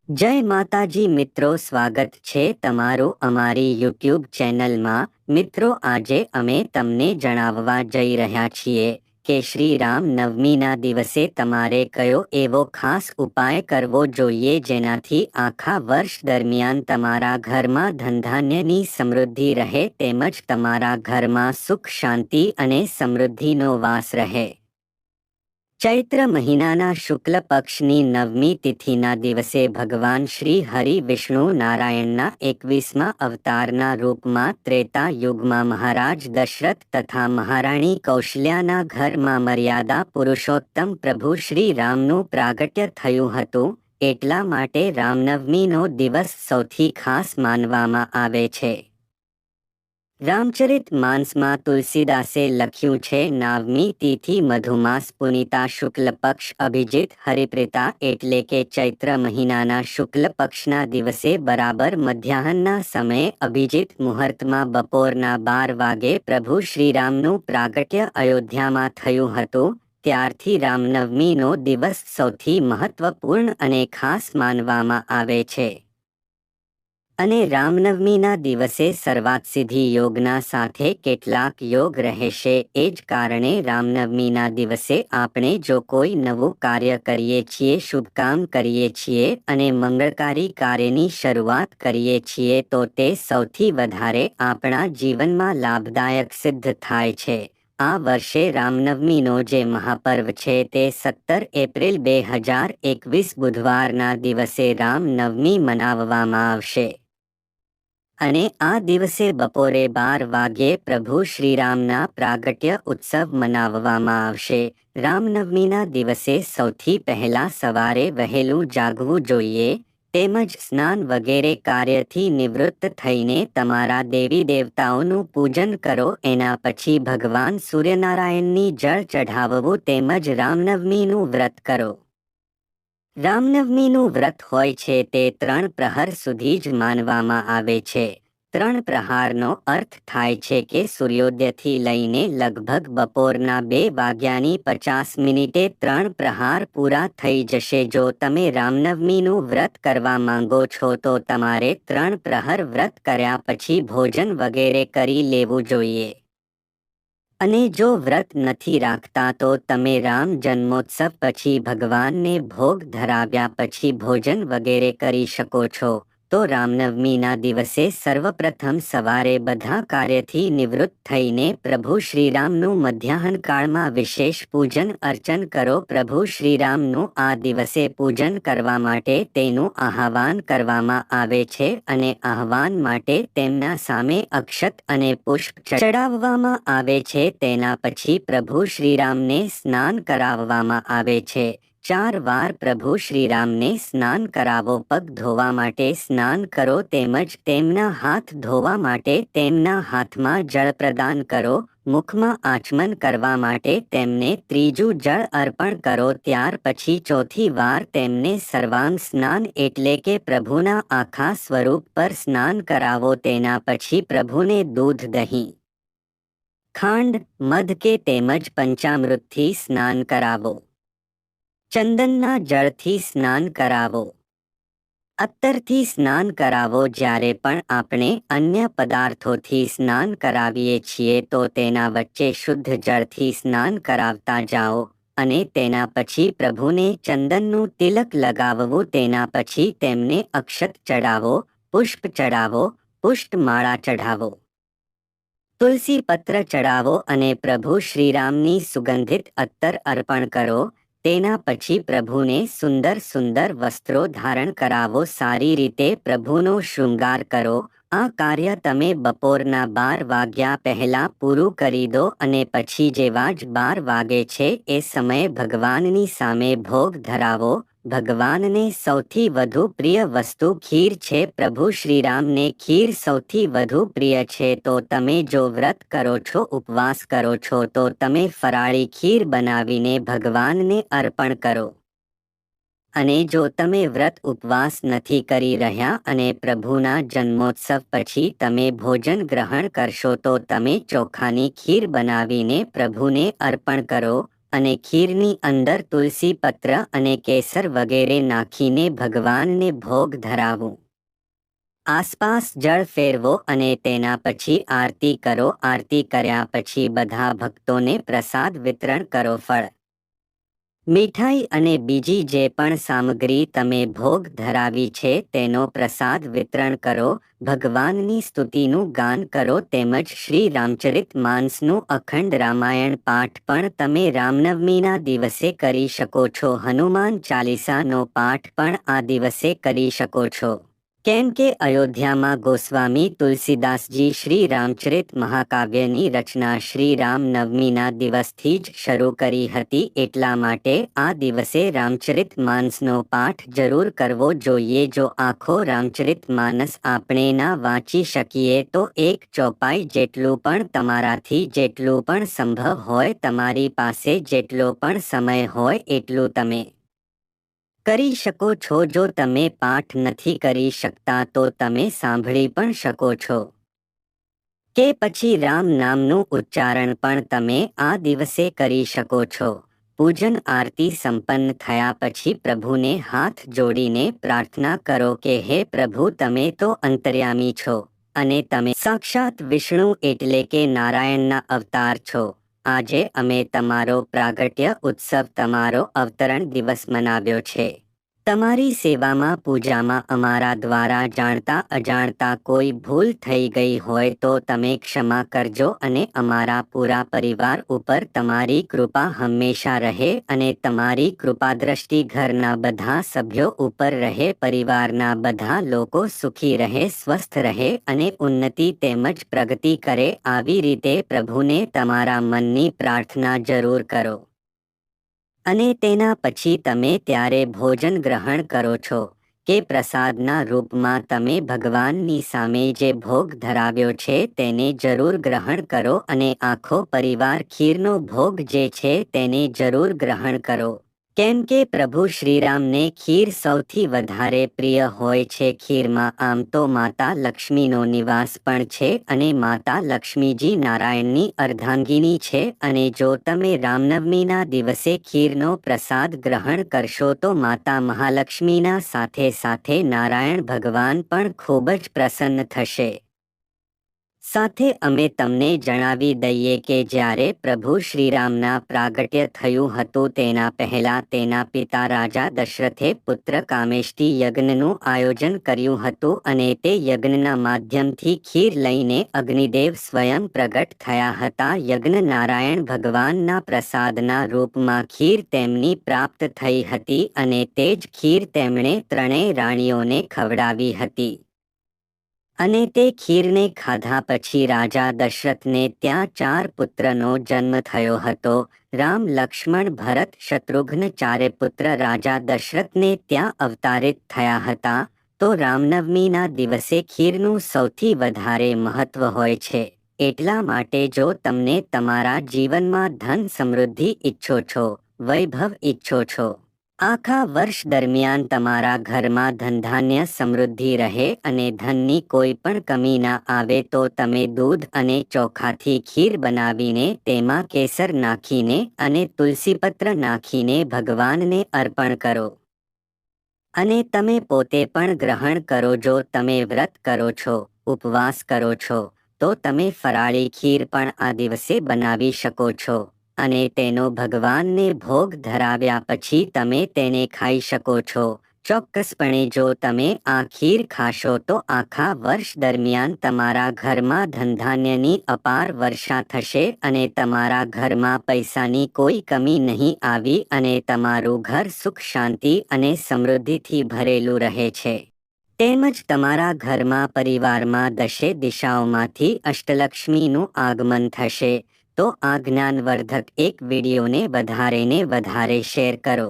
જય માતાજી મિત્રો, સ્વાગત છે તમારું અમારી યુટ્યુબ ચેનલમાં। મિત્રો, આજે અમે તમને જણાવવા જઈ રહ્યા છીએ કે શ્રી રામ નવમીના દિવસે તમારે કયો એવો ખાસ ઉપાય કરવો જોઈએ જેનાથી આખા વર્ષ દરમિયાન તમારા ઘરમાં ધનધાન્યની સમૃદ્ધિ રહે તેમજ તમારા ઘરમાં સુખ શાંતિ અને સમૃદ્ધિનો વાસ રહે। ચૈત્ર મહિનાના શુક્લ પક્ષની નવમી તિથિના દિવસે ભગવાન શ્રી હરિ વિષ્ણુ નારાયણના 21મા અવતારના રૂપમાં ત્રેતા યુગમાં મહારાજ દશરથ તથા મહારાણી કૌશલ્યાના ઘરમાં મર્યાદા પુરુષોત્તમ પ્રભુ શ્રી રામનું પ્રાગટ્ય થયું હતું। એટલા માટે રામનવમીનો દિવસ સૌથી ખાસ માનવામાં આવે છે। રામચરિત માનસમાં તુલસીદાસે લખ્યું છે, નાવમી તિથિ મધુમાસ પુનિતા શુક્લ પક્ષ અભિજીત હરિપ્રીતા એટલે કે ચૈત્ર મહિનાના શુક્લ પક્ષના દિવસે બરાબર મધ્યાહનના સમયે અભિજીત મુહૂર્તમાં બપોરના 12 વાગે પ્રભુ શ્રીરામનું પ્રાગટ્ય અયોધ્યામાં થયું હતું। ત્યારથી રામનવમીનો દિવસ સૌથી મહત્વપૂર્ણ અને ખાસ માનવામાં આવે છે। અને રામનવમીના દિવસે સર્વાર્થસિદ્ધિ યોગના સાથે કેટલાક યોગ રહેશે। એ જ કારણે રામનવમીના દિવસે આપણે જો કોઈ નવું કાર્ય કરીએ છીએ, શુભ કામ કરીએ છીએ અને મંગળકારી કાર્યની શરૂઆત કરીએ છીએ તો તે સૌથી વધારે આપણા જીવનમાં લાભદાયક સિદ્ધ થાય છે। આ વર્ષે રામનવમીનો જે મહાપર્વ છે તે 17 એપ્રિલ 2021 બુધવારના દિવસે રામનવમી મનાવવામાં આવશે। અને આ દિવસે બપોરે 12 વાગ્યે પ્રભુ શ્રીરામના પ્રાગટ્ય ઉત્સવ મનાવવામાં આવશે। રામનવમીના દિવસે સૌથી પહેલા સવારે વહેલું જાગવું જોઈએ તેમજ સ્નાન વગેરે કાર્યથી નિવૃત્ત થઈને તમારા દેવી દેવતાઓનું પૂજન કરો। એના પછી ભગવાન સૂર્યનારાયણની જળ ચઢાવવું તેમજ રામનવમીનું વ્રત કરો। રામનવમીનું વ્રત હોય છે તે 3 પ્રહર સુધી જ માનવામાં આવે છે। 3 પ્રહારનો અર્થ થાય છે કે સૂર્યોદયથી લઈને લગભગ બપોરના 2 વાગ્યાની 50 મિનિટે 3 પ્રહાર પૂરા થઈ જશે। જો તમે રામનવમીનું વ્રત કરવા માંગો છો તો તમારે 3 પ્રહર વ્રત કર્યા પછી ભોજન વગેરે કરી લેવું જોઈએ। અને જો વ્રત નથી રાખતા તો તમે રામ જન્મોત્સવ પછી ભગવાનને ભોગ ધરાવ્યા પછી ભોજન વગેરે કરી શકો છો। તો રામનવમીના દિવસે સર્વપ્રથમ સવારે બધા કાર્યથી નિવૃત્ત થઈને પ્રભુ શ્રીરામનું મધ્યાહન કાળમાં વિશેષ પૂજન અર્ચન કરો। પ્રભુ શ્રીરામનું આ દિવસે પૂજન કરવા માટે તેનું આહવાન કરવામાં આવે છે અને આહવાન માટે તેમના સામે અક્ષત અને પુષ્પ ચડાવવામાં આવે છે। તેના પછી પ્રભુ શ્રીરામને સ્નાન કરાવવામાં આવે છે। 4 વાર પ્રભુ શ્રીરામને સ્નાન કરાવો। પગ ધોવા માટે સ્નાન કરો તેમજ તેમના હાથ ધોવા માટે તેમના હાથમાં જળ પ્રદાન કરો। મુખમાં આચમન કરવા માટે તેમને ત્રીજું જળ અર્પણ કરો। ત્યાર પછી ચોથી વાર તેમને સર્વાંગ સ્નાન એટલે કે પ્રભુના આખા સ્વરૂપ પર સ્નાન કરાવો। તેના પછી પ્રભુને દૂધ, દહીં, ખાંડ, મધ કે તેમજ પંચામૃતથી સ્નાન કરાવો। ચંદનના જળથી સ્નાન કરાવો। અત્તરથી સ્નાન કરાવો। જ્યારે પણ આપણે અન્ય પદાર્થોથી સ્નાન કરાવીએ છીએ તો તેના વચ્ચે શુદ્ધ જળથી સ્નાન કરાવતા જાઓ અને તેના પછી પ્રભુને ચંદનનું તિલક લગાવવું। તેના પછી તેમને અક્ષત ચડાવો, પુષ્પ ચડાવો, પુષ્પમાળા ચઢાવો, તુલસી પત્ર ચડાવો અને પ્રભુ શ્રીરામની સુગંધિત અત્તર અર્પણ કરો। તેના પછી પ્રભુને સુંદર સુંદર વસ્ત્રો ધારણ કરાવો। સારી રીતે પ્રભુનો શૃંગાર કરો। આ કાર્ય તમે બપોરના 12 વાગ્યા પહેલા પૂરું કરી દો અને પછી જેવા જ 12 વાગે છે એ સમયે ભગવાનની સામે ભોગ ધરાવો। ભગવાનને સૌથી વધુ પ્રિય વસ્તુ ખીર છે। પ્રભુ શ્રીરામને ખીર સૌથી વધુ પ્રિય છે તો તમે જો વ્રત કરો છો, ઉપવાસ કરો છો તો તમે ફરાળી ખીર બનાવીને ભગવાનને અર્પણ કરો। અને જો તમે વ્રત ઉપવાસ નથી કરી રહ્યા અને પ્રભુના જન્મોત્સવ પછી તમે ભોજન ગ્રહણ કરશો તો તમે ચોખાની ખીર બનાવીને પ્રભુને અર્પણ કરો। અને ખીરની અંદર તુલસી પત્ર અને કેસર વગેરે નાખીને ભગવાનને ભોગ ધરાવવું. આસપાસ જળ ફેરવો અને તેના પછી આરતી કરો. આરતી કર્યા પછી બધા ભક્તોને પ્રસાદ વિતરણ કરો. ફળ, મીઠાઈ અને બીજી જે પણ સામગ્રી તમે ભોગ ધરાવી છે તેનો પ્રસાદ વિતરણ કરો. ભગવાનની સ્તુતિનું ગાન કરો તેમજ શ્રી રામચરિત માનસનું અખંડ રામાયણ પાઠ પણ તમે રામનવમીના દિવસે કરી શકો છો. હનુમાન ચાલીસાનો પાઠ પણ આ દિવસે કરી શકો છો. કેમ કે અયોધ્યામાં ગોસ્વામી તુલસીદાસજી શ્રી રામચરિત મહાકાવ્યની રચના શ્રી રામનવમીના દિવસથી જ શરૂ કરી હતી. એટલા માટે આ દિવસે રામચરિત માનસનો પાઠ જરૂર કરવો જોઈએ. જો આખો રામચરિત માનસ આપણે ના વાંચી શકીએ તો એક ચોપાઈ જેટલું પણ તમારાથી જેટલું પણ સંભવ હોય, તમારી પાસે જેટલો પણ સમય હોય એટલું તમે કરી શકો છો. જો તમે પાઠ નથી કરી શકતા તો તમે સાંભળી પણ શકો છો કે પછી રામ નામનું ઉચ્ચારણ પણ તમે આ દિવસે કરી શકો છો. પૂજન આરતી સંપન્ન થયા પછી પ્રભુને હાથ જોડીને પ્રાર્થના કરો કે હે પ્રભુ, તમે તો અંતર્યામી છો અને તમે સાક્ષાત વિષ્ણુ એટલે કે નારાયણના અવતાર છો. આજે અમે તમારો પ્રાગટ્ય ઉત્સવ, તમારો અવતરણ દિવસ મનાવ્યો છે. તમારી સેવામાં, પૂજામાં અમારા દ્વારા જાણતા અજાણતા કોઈ ભૂલ થઈ ગઈ હોય તો તમે ક્ષમા કરજો અને અમારા પૂરા પરિવાર ઉપર તમારી કૃપા હંમેશા રહે અને તમારી કૃપાદ્રષ્ટિ ઘરના બધા સભ્યો ઉપર રહે. પરિવારના બધા લોકો સુખી રહે, સ્વસ્થ રહે અને ઉન્નતિ તેમજ પ્રગતિ કરે. આવી રીતે પ્રભુને તમારા મનની પ્રાર્થના જરૂર કરો અને તેના પછી તમે ત્યારે ભોજન ગ્રહણ કરો છો કે પ્રસાદના રૂપમાં તમે ભગવાનની સામે જે ભોગ ધરાવ્યો છે તેને જરૂર ગ્રહણ કરો અને આખો પરિવાર ખીરનો ભોગ જે છે તેને જરૂર ગ્રહણ કરો. કેમ કે પ્રભુ શ્રીરામને ખીર સૌથી વધારે પ્રિય હોય છે. ખીરમાં આમ તો માતા લક્ષ્મીનો નિવાસ પણ છે અને માતા લક્ષ્મીજી નારાયણની અર્ધાંગિની છે. અને જો તમે રામનવમીના દિવસે ખીરનો પ્રસાદ ગ્રહણ કરશો તો માતા મહાલક્ષ્મીના સાથે સાથે નારાયણ ભગવાન પણ ખૂબ જ પ્રસન્ન થશે. સાથે અમે તમને જણાવી દઈએ કે જ્યારે પ્રભુ શ્રીરામના પ્રાગટ્ય થયું હતું તેના પહેલા તેના પિતા રાજા દશરથે પુત્ર કામેષ્ટી યજ્ઞનું આયોજન કર્યું હતું અને તે યજ્ઞના માધ્યમથી ખીર લઈને અગ્નિદેવ સ્વયં પ્રગટ થયા હતા. યજ્ઞ નારાયણ ભગવાનના પ્રસાદના રૂપમાં ખીર તેમની પ્રાપ્ત થઈ હતી અને તે જ ખીર તેમણે ત્રણેય રાણીઓને ખવડાવી હતી. અને તે ખીરને ખાધા પછી રાજા દશરથને ત્યાં 4 પુત્રનો જન્મ થયો હતો. રામ, લક્ષ્મણ, ભરત, શત્રુઘ્ન ચારે પુત્ર રાજા દશરથને ત્યાં અવતારિત થયા હતા. તો રામનવમીના દિવસે ખીરનું સૌથી વધારે મહત્વ હોય છે. એટલા માટે જો તમને તમારા જીવનમાં ધન સમૃદ્ધિ ઈચ્છો છો, વૈભવ ઈચ્છો છો, આખા વર્ષ દરમિયાન તમારા ઘરમાં ધનધાન્ય સમૃદ્ધિ રહે અને ધનની કોઈ પણ કમી ના આવે તો તમે દૂધ અને ચોખાથી ખીર બનાવીને તેમાં કેસર નાખીને અને તુલસીપત્ર નાખીને ભગવાનને અર્પણ કરો અને તમે પોતે પણ ગ્રહણ કરો. જો તમે વ્રત કરો છો, ઉપવાસ કરો છો તો તમે ફરાળી ખીર પણ આ દિવસે બનાવી શકો છો અને તેનો ભગવાનને ભોગ ધરાવ્યા પછી તમે તેને ખાઈ શકો છો. ચોક્કસપણે જો તમે આ ખીર ખાશો તો આખા વર્ષ દરમિયાન તમારા ઘરમાં ધનધાન્યની અપાર વર્ષા થશે અને તમારા ઘરમાં પૈસાની કોઈ કમી નહીં આવી અને તમારું ઘર સુખ, શાંતિ અને સમૃદ્ધિથી ભરેલું રહે છે. તેમજ તમારા ઘરમાં, પરિવારમાં દશે દિશાઓમાંથી અષ્ટલક્ષ્મીનું આગમન થશે. તો આ જ્ઞાનવર્ધક એક વિડીયોને વધારે ને વધારે શેર કરો.